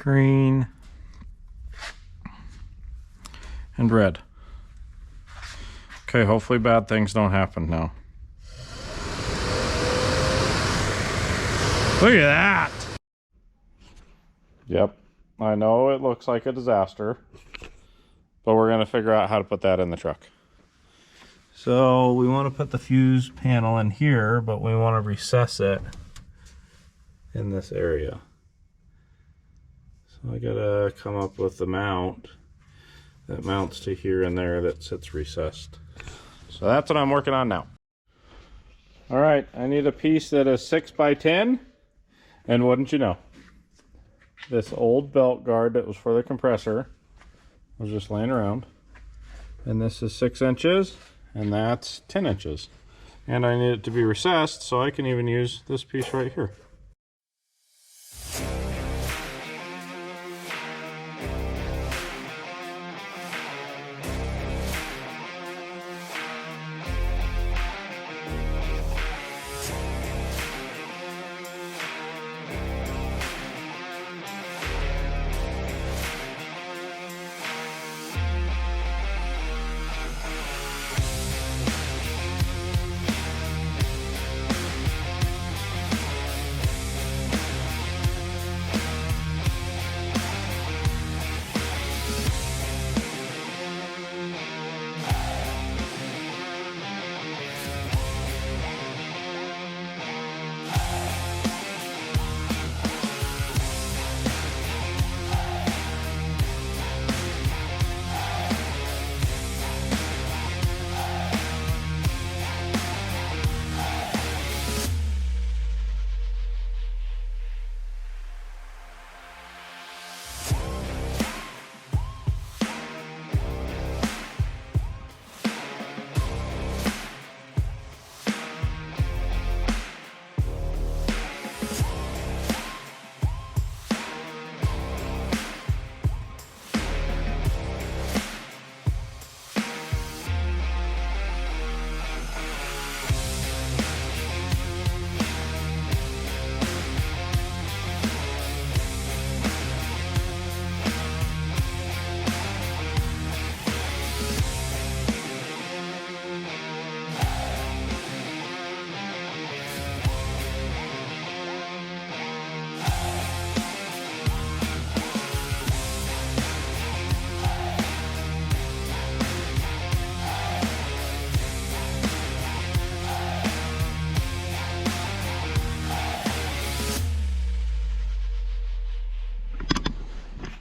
green, and red. Okay, hopefully bad things don't happen now. Look at that! Yep, I know it looks like a disaster, but we're gonna figure out how to put that in the truck. So we want to put the fuse panel in here, but we want to recess it in this area. So I gotta come up with the mount that mounts to here and there that sits recessed. So that's what I'm working on now. All right, I need a piece that is 6 by 10, and wouldn't you know, this old belt guard that was for the compressor was just laying around, and this is 6 inches, and that's 10 inches. And I need it to be recessed, so I can even use this piece right here.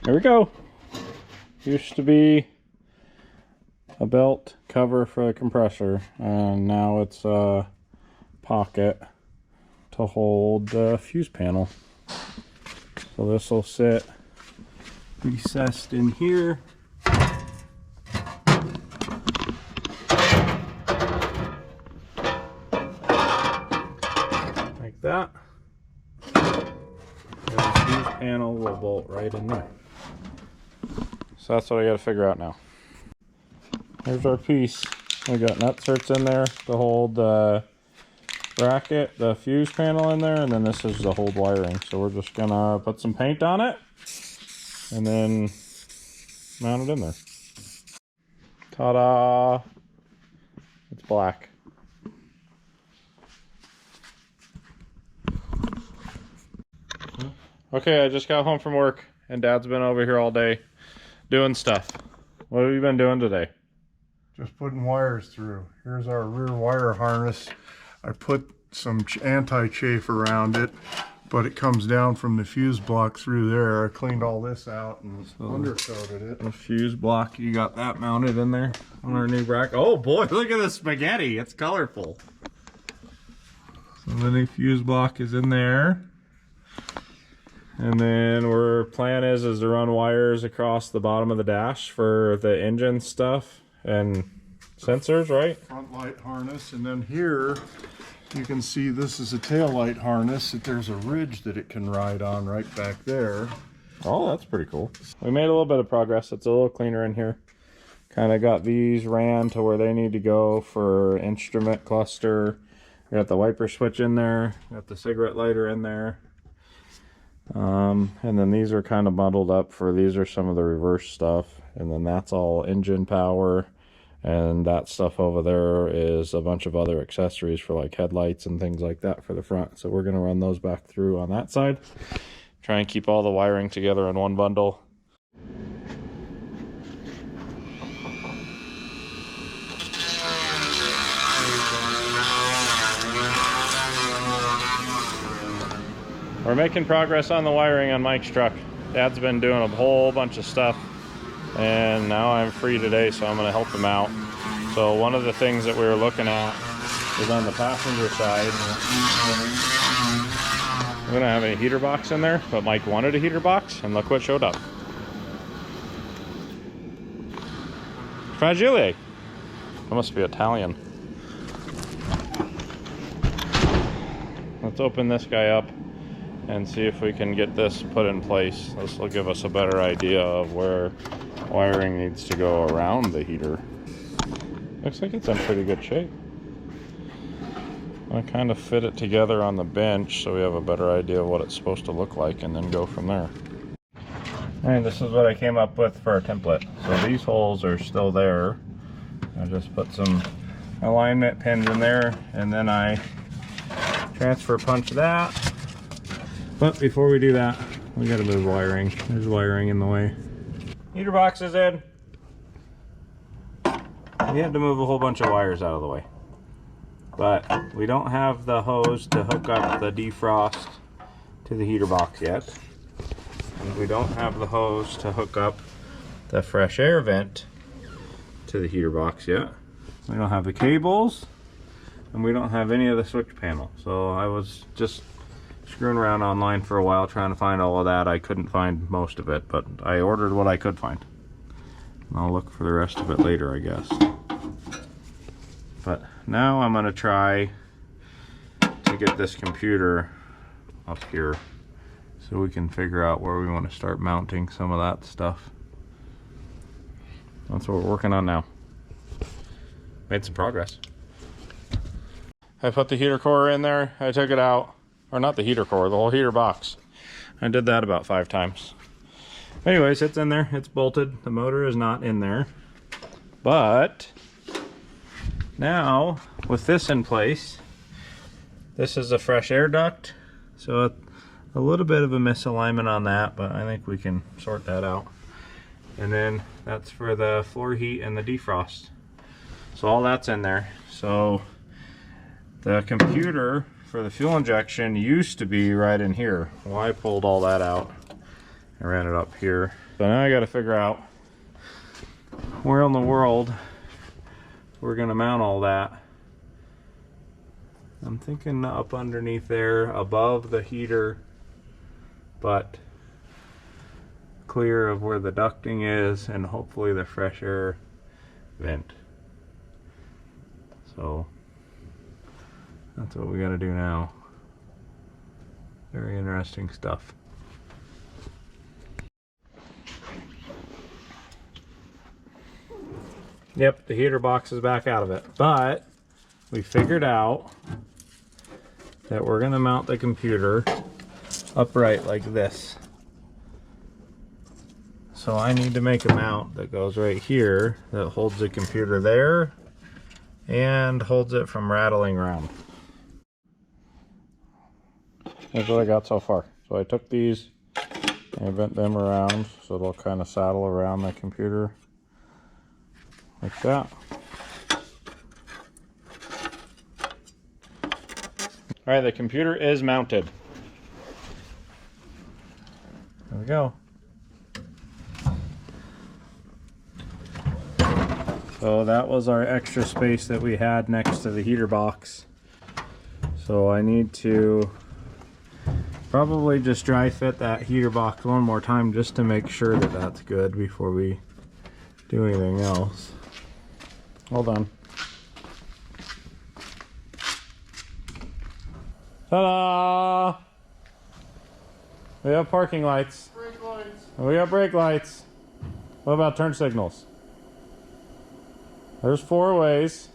There we go. Used to be a belt cover for the compressor, and now it's a pocket to hold the fuse panel. So this will sit recessed in here. Like that. And the fuse panel will bolt right in there. So that's what I got to figure out now. Here's our piece. We got nutserts in there to hold the bracket, the fuse panel in there, and then this is the hold wiring. So we're just gonna put some paint on it and then mount it in there. Ta-da! It's black. Okay, I just got home from work and Dad's been over here all day doing stuff. What have you been doing today? Just putting wires through. Here's our rear wire harness. I put some anti-chafe around it, but it comes down from the fuse block through there. I cleaned all this out and undercoated it. The fuse block, you got that mounted in there on our new bracket. Oh boy, look at this spaghetti. It's colorful. So the new fuse block is in there. And then our plan is to run wires across the bottom of the dash for the engine stuff and sensors, right? Front light harness, and then here you can see this is a tail light harness that there's a ridge that it can ride on right back there. Oh, that's pretty cool. We made a little bit of progress. It's a little cleaner in here. Kind of got these ran to where they need to go for instrument cluster. We got the wiper switch in there. Got the cigarette lighter in there. And then these are kind of bundled up for, these are some of the reverse stuff, and then that's all engine power, and that stuff over there is a bunch of other accessories for like headlights and things like that for the front. So we're going to run those back through on that side, try and keep all the wiring together in one bundle. We're making progress on the wiring on Mike's truck. Dad's been doing a whole bunch of stuff, and now I'm free today, so I'm going to help him out. So one of the things that we were looking at is on the passenger side. We don't have any heater box in there, but Mike wanted a heater box, and look what showed up. Fragile. That must be Italian. Let's open this guy up and see if we can get this put in place. This will give us a better idea of where wiring needs to go around the heater. Looks like it's in pretty good shape. I kind of fit it together on the bench so we have a better idea of what it's supposed to look like, and then go from there. And this is what I came up with for our template. So these holes are still there. I just put some alignment pins in there, and then I transfer punch that. But before we do that, we gotta move wiring. There's wiring in the way. Heater box is in. We had to move a whole bunch of wires out of the way. But we don't have the hose to hook up the defrost to the heater box yet. And we don't have the hose to hook up the fresh air vent to the heater box yet. We don't have the cables, and we don't have any of the switch panel. So I was just screwing around online for a while trying to find all of that. I couldn't find most of it, but I ordered what I could find. And I'll look for the rest of it later, I guess. But now I'm going to try to get this computer up here so we can figure out where we want to start mounting some of that stuff. That's what we're working on now. Made some progress. I put the heater core in there. I took it out. Or not the heater core, the whole heater box. I did that about 5 times. Anyways, it's in there. It's bolted. The motor is not in there. But now, with this in place, this is a fresh air duct. So a little bit of a misalignment on that, but I think we can sort that out. And then that's for the floor heat and the defrost. So all that's in there. So the computer for the fuel injection used to be right in here. Well, I pulled all that out and ran it up here. So now I got to figure out where in the world we're going to mount all that. I'm thinking up underneath there, above the heater, but clear of where the ducting is, and hopefully the fresh air vent. So that's what we got to do now. Very interesting stuff. Yep, the heater box is back out of it, but we figured out that we're going to mount the computer upright like this. So I need to make a mount that goes right here that holds the computer there and holds it from rattling around. Here's what I got so far. So I took these and I bent them around so they'll kind of saddle around the computer like that. All right, the computer is mounted. There we go. So that was our extra space that we had next to the heater box. So I need to probably just dry fit that heater box one more time just to make sure that that's good before we do anything else. Hold on. Ta-da! We have parking lights. Brake lights. We have brake lights. What about turn signals? There's 4 ways.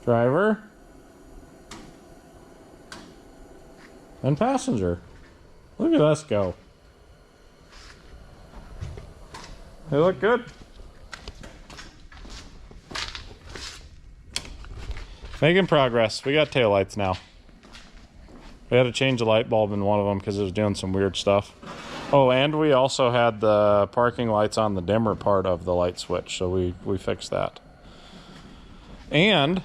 driver, and passenger. Look at us go. They look good. Making progress. We got taillights now. We had to change the light bulb in one of them because it was doing some weird stuff. Oh, and we also had the parking lights on the dimmer part of the light switch, so we fixed that. And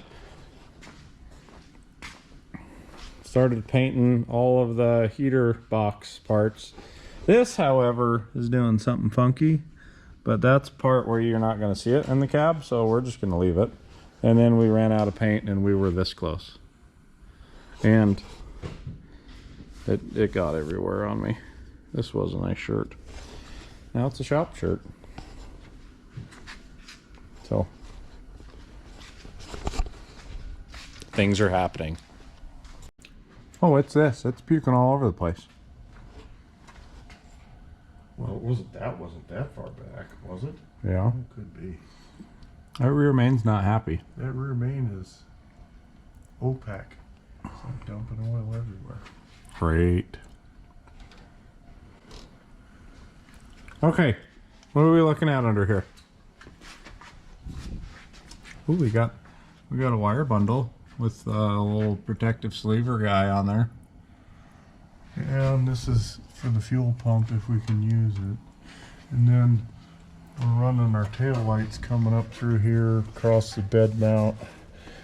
started painting all of the heater box parts. This, however, is doing something funky, but that's part where you're not going to see it in the cab, so we're just going to leave it. And then we ran out of paint and we were this close. And it got everywhere on me. This was a nice shirt. Now it's a shop shirt. So things are happening. Oh, it's this. It's puking all over the place. Well, that wasn't that far back, was it? Yeah. It could be. That rear main's not happy. That rear main is opaque. It's like dumping oil everywhere. Great. Okay, what are we looking at under here? Ooh, we got a wire bundle with a little protective sleever guy on there. And this is for the fuel pump if we can use it. And then we're running our tail lights coming up through here across the bed mount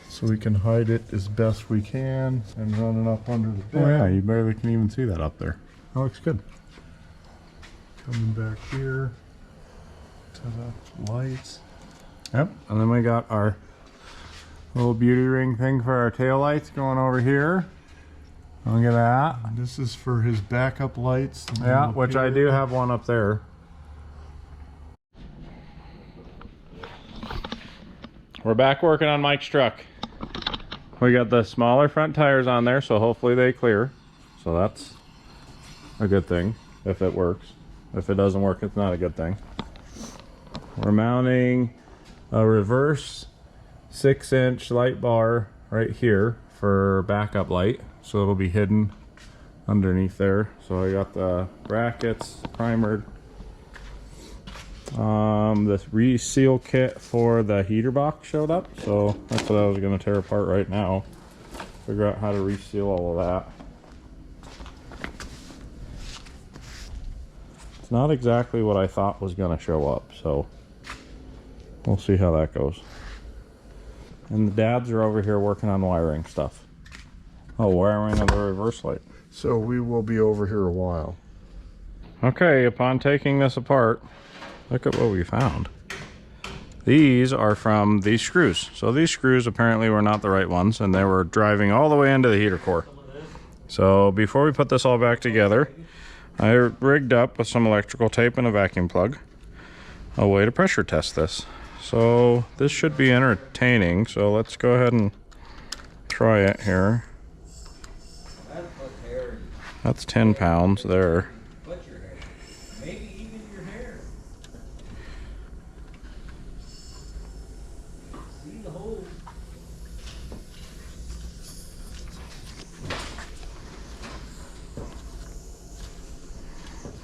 so we can hide it as best we can, and running up under the bed. Oh yeah, you barely can even see that up there. That looks good. Coming back here to the lights. Yep, and then we got our little beauty ring thing for our tail lights going over here. Look at that. And this is for his backup lights. Yeah, which I do have one up there. We're back working on Mike's truck. We got the smaller front tires on there, so hopefully they clear. So that's a good thing if it works. If it doesn't work, it's not a good thing. We're mounting a reverse 6-inch light bar right here for backup light, so it'll be hidden underneath there. So I got the brackets primered. The reseal kit for the heater box showed up, so that's what I was going to tear apart right now. Figure out how to reseal all of that. It's not exactly what I thought was going to show up, so we'll see how that goes. And the dads are over here working on wiring stuff. Oh, wiring of the reverse light. So we will be over here a while. Okay, upon taking this apart, look at what we found. These are from these screws. So these screws apparently were not the right ones, and they were driving all the way into the heater core. So before we put this all back together, I rigged up with some electrical tape and a vacuum plug a way to pressure test this. So this should be entertaining. So let's go ahead and try it here. That's 10 pounds there.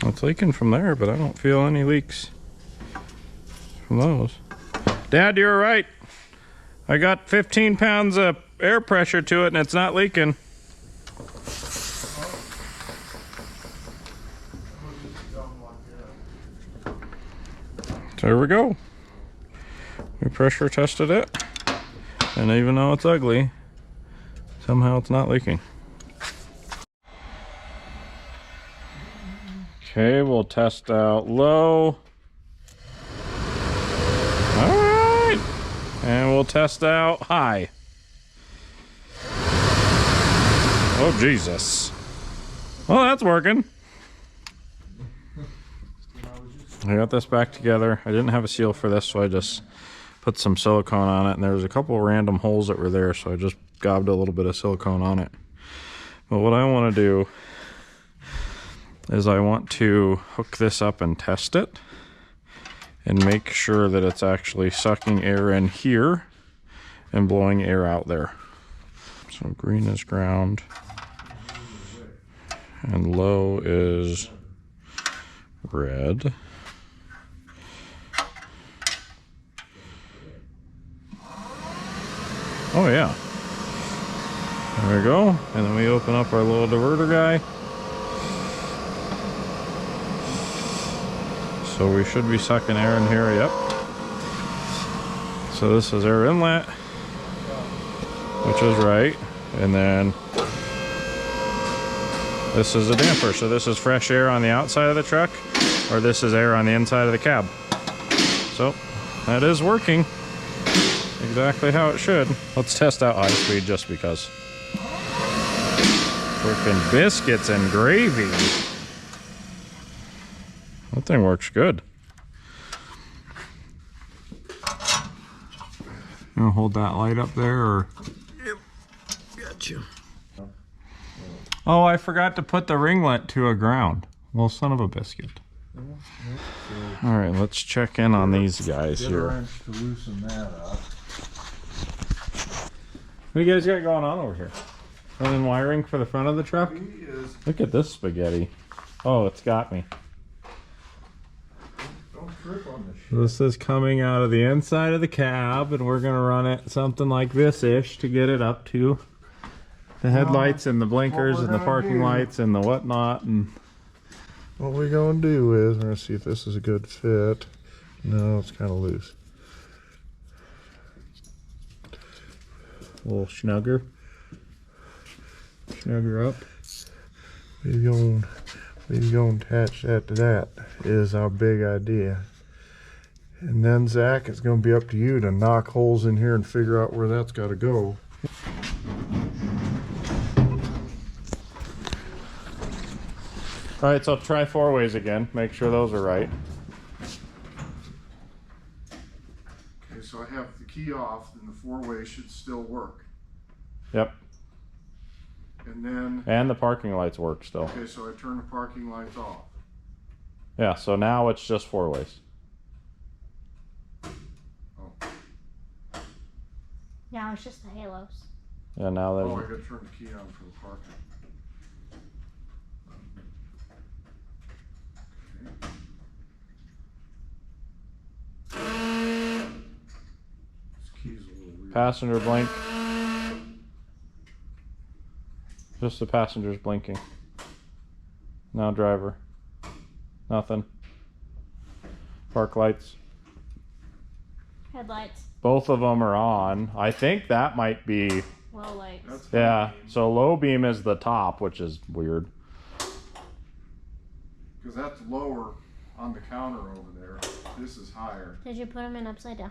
It's leaking from there, but I don't feel any leaks from those. Dad, you're right. I got 15 pounds of air pressure to it and it's not leaking. There we go. We pressure tested it, and even though it's ugly, somehow it's not leaking. Okay, we'll test out low. All right, and we'll test out high. Oh, Jesus. Well, that's working. I got this back together. I didn't have a seal for this, so I just put some silicone on it, and there was a couple random holes that were there, so I just gobbed a little bit of silicone on it. But what I want to do is I want to hook this up and test it and make sure that it's actually sucking air in here and blowing air out there. So green is ground and low is red. Oh yeah. There we go. And then we open up our little diverter guy. So we should be sucking air in here, yep. So this is air inlet, which is right. And then this is a damper. So this is fresh air on the outside of the truck, or this is air on the inside of the cab. So that is working exactly how it should. Let's test out high speed just because. Freaking biscuits and gravy. That thing works good. You wanna hold that light up there, or? Yep. Got you. Oh, I forgot to put the ringlet to a ground. Well, son of a biscuit. All right, let's check in on these guys here. To loosen that up. What do you guys got going on over here? Running wiring for the front of the truck? Look at this spaghetti. Oh, it's got me. Don't trip on this shit. This is coming out of the inside of the cab, and we're gonna run it something like this-ish to get it up to the headlights and the blinkers and the parking lights and the whatnot. And what we're gonna do is we're gonna see if this is a good fit. No, it's kind of loose. a little snugger. Snugger up. We're gonna attach that to that is our big idea. And then Zach, it's gonna be up to you to knock holes in here and figure out where that's gotta go. All right, so try 4 ways again. Make sure those are right. Okay, so I have the key off, and the 4-way should still work. Yep. And then, And the parking lights work still. okay, so I turn the parking lights off. Yeah, so now it's just 4 ways. Oh, Now it's just the halos. Yeah, now oh, I there's... gotta turn the key on for the parking. This key's a little weird. Passenger blink. Just the passengers blinking. Now driver. Nothing. Park lights. Headlights. Both of them are on. I think that might be... Low lights. That's Yeah, so low beam is the top, which is weird. because that's lower on the counter over there. This is higher. Did you put them in upside down?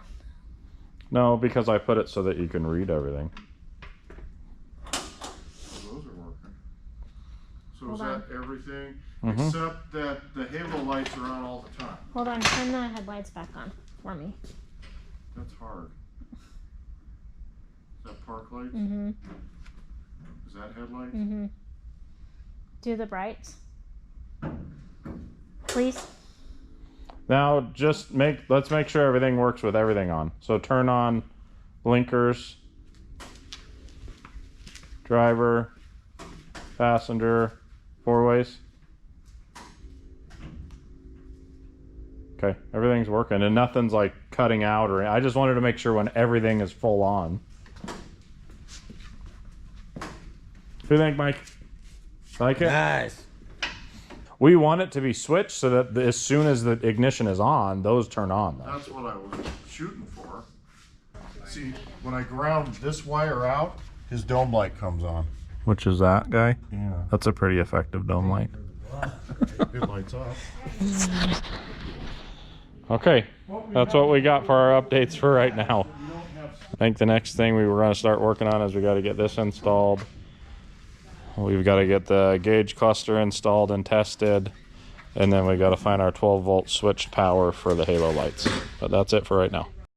No, because I put it so that you can read everything. So those are working. So Hold is on. that everything? Mhm. Except that the halo lights are on all the time. Hold on, turn the headlights back on for me. That's hard. Is that park lights? Mm-hmm. Is that headlights? Mm-hmm. Do the brights. Please. Now just let's make sure everything works with everything on. So turn on blinkers, driver, passenger, 4 ways. Okay, everything's working and nothing's like cutting out or I just wanted to make sure when everything is full on. What do you think, Mike? Like it? Nice. We want it to be switched so that as soon as the ignition is on, those turn on. Though. That's what I was shooting for. See, when I ground this wire out, his dome light comes on. Which is that guy? Yeah. That's a pretty effective dome light. It lights up. Okay, that's what we got for our updates for right now. I think the next thing we were going to start working on is we got to get this installed. We've got to get the gauge cluster installed and tested. And then we got to find our 12-volt switched power for the halo lights. But that's it for right now.